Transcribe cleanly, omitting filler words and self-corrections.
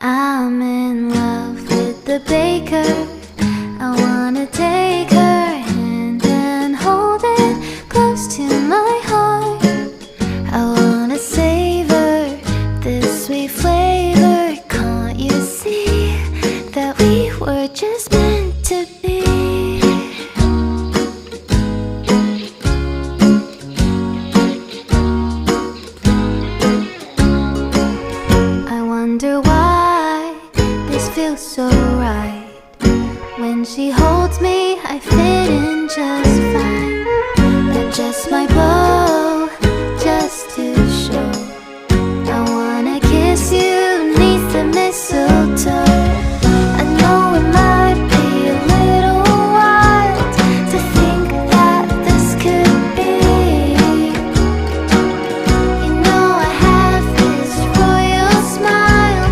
I'm in love with the baker. I wanna take her hand and hold it close to my heart. I wanna savor this sweet flavor. Can't you see that we were just meant to be? I wonder why this feels so right. When she holds me, I fit in just fine. Adjust my bow just to show I wanna kiss you 'neath the mistletoe.